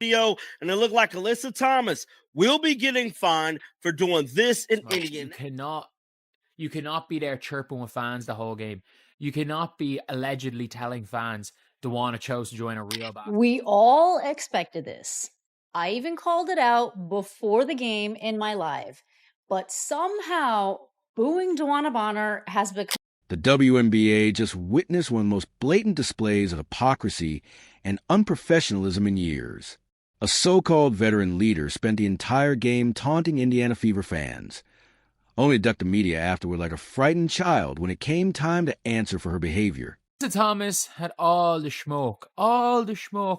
video, and it looked like Alyssa Thomas will be getting fined for doing this in Indiana. You cannot be there chirping with fans the whole game. You cannot be allegedly telling fans DeWanna chose to join a real battle. We all expected this. I even called it out before the game in my live. But somehow, booing DeWanna Bonner has become... The WNBA just witnessed one of the most blatant displays of hypocrisy and unprofessionalism in years. A so-called veteran leader spent the entire game taunting Indiana Fever fans, only to duck the media afterward like a frightened child when it came time to answer for her behavior. Alyssa Thomas had all the smoke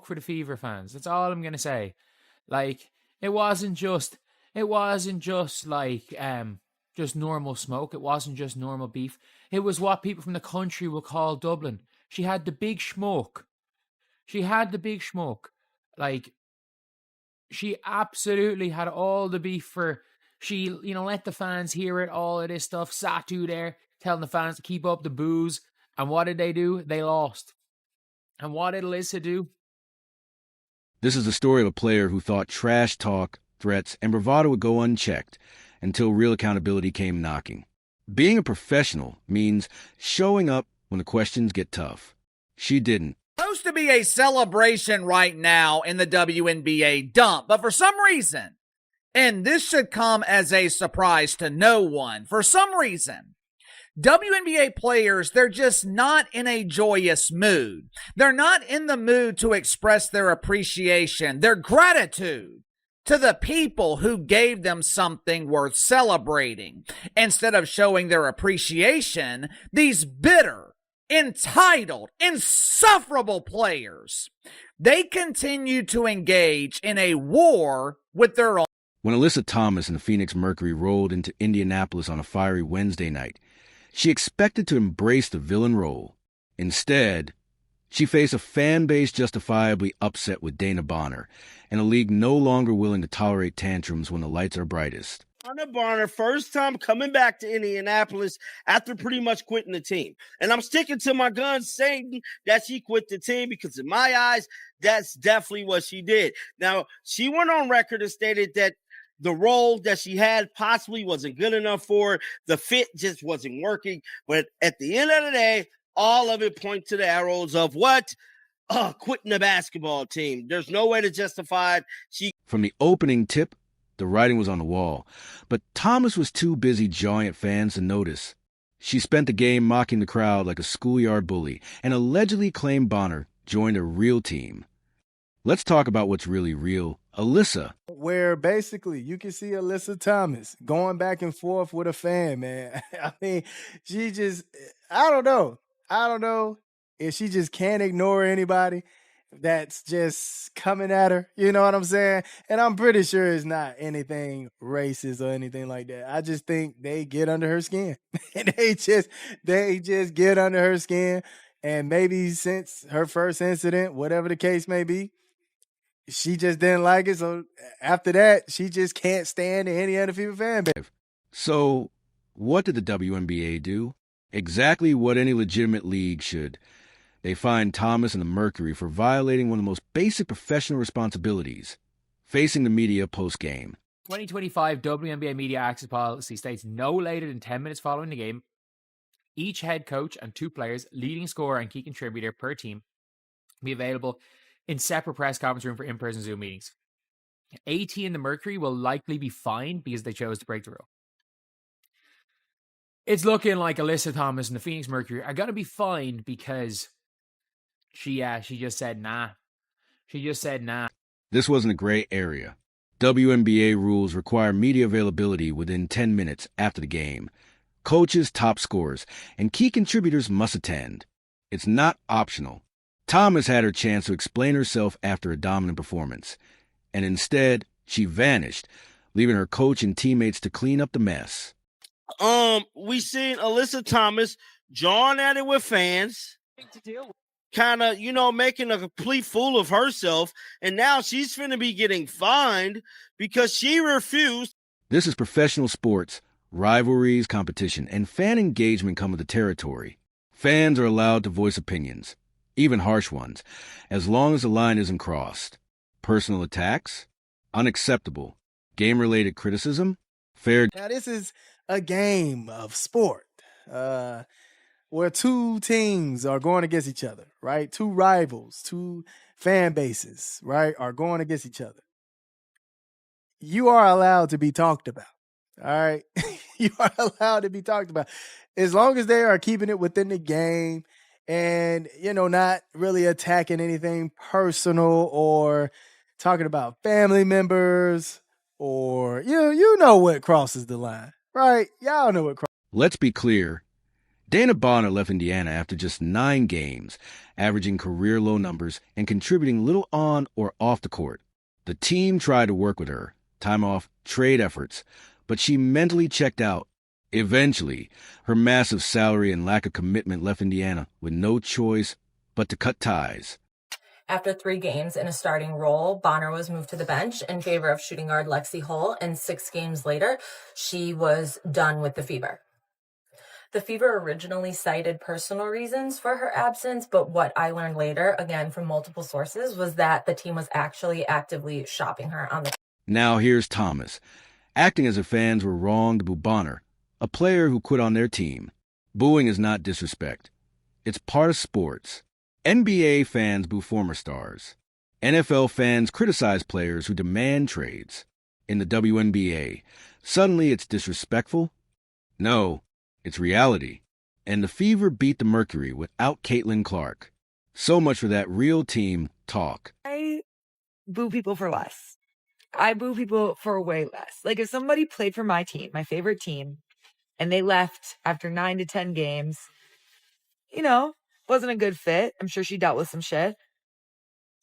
for the Fever fans. That's all I'm gonna say. Like, it wasn't just like just normal smoke. It wasn't just normal beef. It was what people from the country will call Dublin. She had the big smoke. Like, she absolutely had all the beef for... She, let the fans hear it, all of this stuff. Satu there, telling the fans to keep up the booze. And what did they do? They lost. And what did Alyssa do? This is the story of a player who thought trash talk, threats, and bravado would go unchecked until real accountability came knocking. Being a professional means showing up when the questions get tough. She didn't. Supposed to be a celebration right now in the WNBA dump, but for some reason, and this should come as a surprise to no one, for some reason, WNBA players, they're just not in a joyous mood. They're not in the mood to express their appreciation, their gratitude to the people who gave them something worth celebrating. Instead of showing their appreciation, these bitter, entitled, insufferable players, they continue to engage in a war with their own. When Alyssa Thomas and the Phoenix Mercury rolled into Indianapolis on a fiery Wednesday night, she expected to embrace the villain role. Instead, she faced a fan base justifiably upset with Dana Bonner and a league no longer willing to tolerate tantrums when the lights are brightest. DeWanna Bonner, first time coming back to Indianapolis after pretty much quitting the team. And I'm sticking to my guns saying that she quit the team because in my eyes, that's definitely what she did. Now, she went on record and stated that the role that she had possibly wasn't good enough for her. The fit just wasn't working. But at the end of the day, all of it points to the arrows of what? Quitting the basketball team. There's no way to justify it. From the opening tip, the writing was on the wall. But Thomas was too busy jawing at fans to notice. She spent the game mocking the crowd like a schoolyard bully and allegedly claimed Bonner joined a real team. Let's talk about what's really real. Alyssa. Where basically you can see Alyssa Thomas going back and forth with a fan, man. I mean, she just, I don't know if she just can't ignore anybody that's just coming at her. You know what I'm saying? And I'm pretty sure it's not anything racist or anything like that. I just think they get under her skin. they just get under her skin. And maybe since her first incident, whatever the case may be, she just didn't like it. So after that, she just can't stand any other Fever fan base. So what did the WNBA do? Exactly what any legitimate league should. They fined Thomas and the Mercury for violating one of the most basic professional responsibilities, facing the media post-game. 2025 WNBA media access policy states no later than 10 minutes following the game, each head coach and 2 players, leading scorer and key contributor per team, be available in separate press conference room for in-person Zoom meetings. AT and the Mercury will likely be fined because they chose to break the rule. It's looking like Alyssa Thomas and the Phoenix Mercury are going to be fined because she just said nah. She just said nah. This wasn't a gray area. WNBA rules require media availability within 10 minutes after the game. Coaches, top scorers, and key contributors must attend. It's not optional. Thomas had her chance to explain herself after a dominant performance, and instead, she vanished, leaving her coach and teammates to clean up the mess. We seen Alyssa Thomas jawing at it with fans, kind of, making a complete fool of herself, and now she's finna be getting fined because she refused. This is professional sports. Rivalries, competition, and fan engagement come with the territory. Fans are allowed to voice opinions, even harsh ones, as long as the line isn't crossed. Personal attacks? Unacceptable. Game-related criticism? Fair. Now, this is a game of sport where two teams are going against each other, right? Two rivals, two fan bases, right, are going against each other. You are allowed to be talked about, all right? You are allowed to be talked about as long as they are keeping it within the game and, not really attacking anything personal or talking about family members or, you know what crosses the line, right? Y'all know what crosses. Let's be clear. Dana Bonner left Indiana after just 9 games, averaging career-low numbers and contributing little on or off the court. The team tried to work with her, time off, trade efforts, but she mentally checked out. Eventually, her massive salary and lack of commitment left Indiana with no choice but to cut ties. After 3 games in a starting role, Bonner was moved to the bench in favor of shooting guard Lexi Hull, and 6 games later, she was done with the Fever. The Fever originally cited personal reasons for her absence, but what I learned later, again from multiple sources, was that the team was actually actively shopping her on the... Now here's Thomas, acting as if fans were wrong to boo Bonner, a player who quit on their team. Booing is not disrespect. It's part of sports. NBA fans boo former stars. NFL fans criticize players who demand trades. In the WNBA, suddenly it's disrespectful? No, it's reality. And the Fever beat the Mercury without Caitlin Clark. So much for that real team talk. I boo people for less. I boo people for way less. Like if somebody played for my team, my favorite team, and they left after 9 to 10 games, wasn't a good fit. I'm sure she dealt with some shit.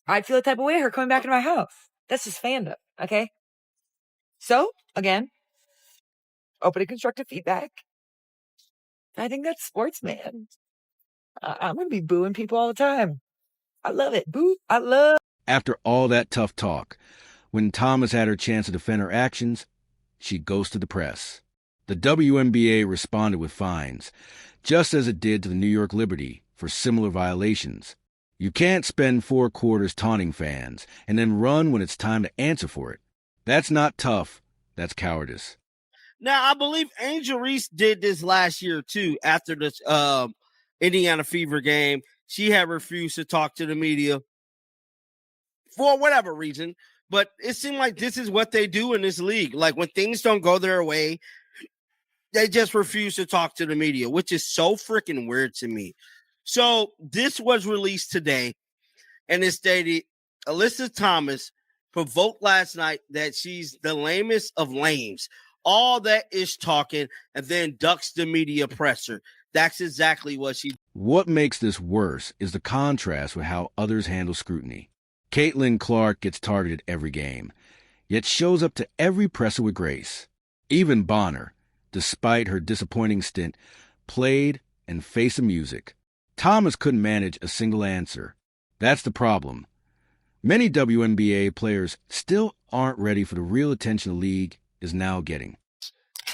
I'd feel the type of way her coming back into my house. That's just fandom, okay? So, again, open to constructive feedback. I think that's sports, man. I'm going to be booing people all the time. I love it. Boo. I love. After all that tough talk, when Thomas had her chance to defend her actions, she ghosted the press. The WNBA responded with fines, just as it did to the New York Liberty for similar violations. You can't spend 4 quarters taunting fans and then run when it's time to answer for it. That's not tough. That's cowardice. Now, I believe Angel Reese did this last year, too, after this Indiana Fever game. She had refused to talk to the media for whatever reason, but it seemed like this is what they do in this league. Like, when things don't go their way, they just refuse to talk to the media, which is so freaking weird to me. So this was released today, and it stated Alyssa Thomas provoked last night that she's the lamest of lames. All that is talking and then ducks the media presser. That's exactly what she did. What makes this worse is the contrast with how others handle scrutiny. Caitlin Clark gets targeted every game, yet shows up to every presser with grace. Even Bonner, despite her disappointing stint, played and faced the music. Thomas couldn't manage a single answer. That's the problem. Many WNBA players still aren't ready for the real attention the league is now getting.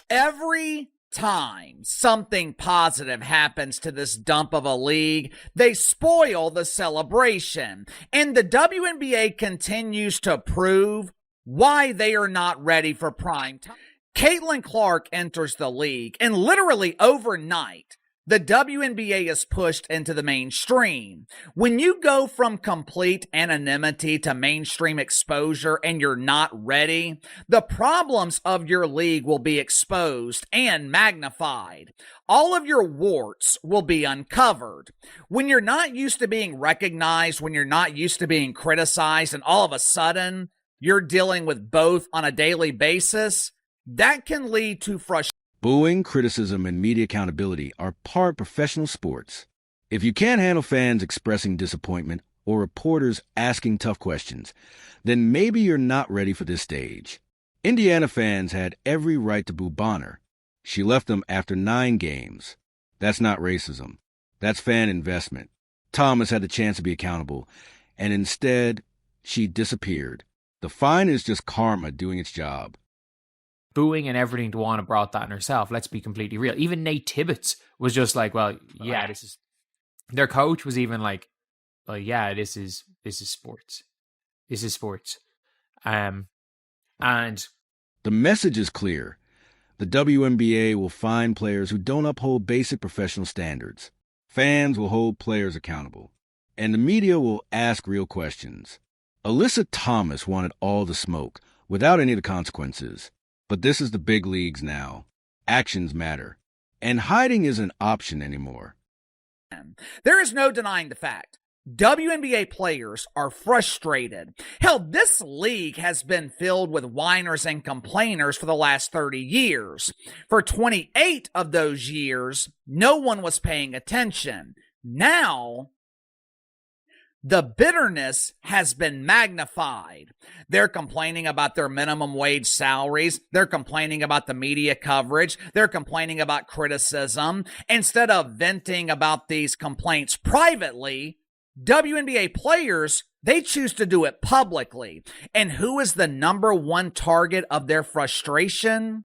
Every time something positive happens to this dump of a league, they spoil the celebration. And the WNBA continues to prove why they are not ready for prime time. Caitlin Clark enters the league, and literally overnight, the WNBA is pushed into the mainstream. When you go from complete anonymity to mainstream exposure and you're not ready, the problems of your league will be exposed and magnified. All of your warts will be uncovered. When you're not used to being recognized, when you're not used to being criticized, and all of a sudden you're dealing with both on a daily basis, that can lead to frustration. Booing, criticism, and media accountability are part of professional sports. If you can't handle fans expressing disappointment or reporters asking tough questions, then maybe you're not ready for this stage. Indiana fans had every right to boo Bonner. She left them after 9 games. That's not racism. That's fan investment. Thomas had the chance to be accountable, and instead, she disappeared. The fine is just karma doing its job. Booing and everything, Dwana brought that on herself. Let's be completely real. Even Nate Tibbetts was just like, well, yeah, this is... Their coach was even like, well, yeah, this is sports. This is sports. And The message is clear. The WNBA will fine players who don't uphold basic professional standards. Fans will hold players accountable. And the media will ask real questions. Alyssa Thomas wanted all the smoke, without any of the consequences. But this is the big leagues now. Actions matter. And hiding isn't an option anymore. There is no denying the fact. WNBA players are frustrated. Hell, this league has been filled with whiners and complainers for the last 30 years. For 28 of those years, no one was paying attention. Now, the bitterness has been magnified. They're complaining about their minimum wage salaries. They're complaining about the media coverage. They're complaining about criticism. Instead of venting about these complaints privately, WNBA players, they choose to do it publicly. And who is the number one target of their frustration?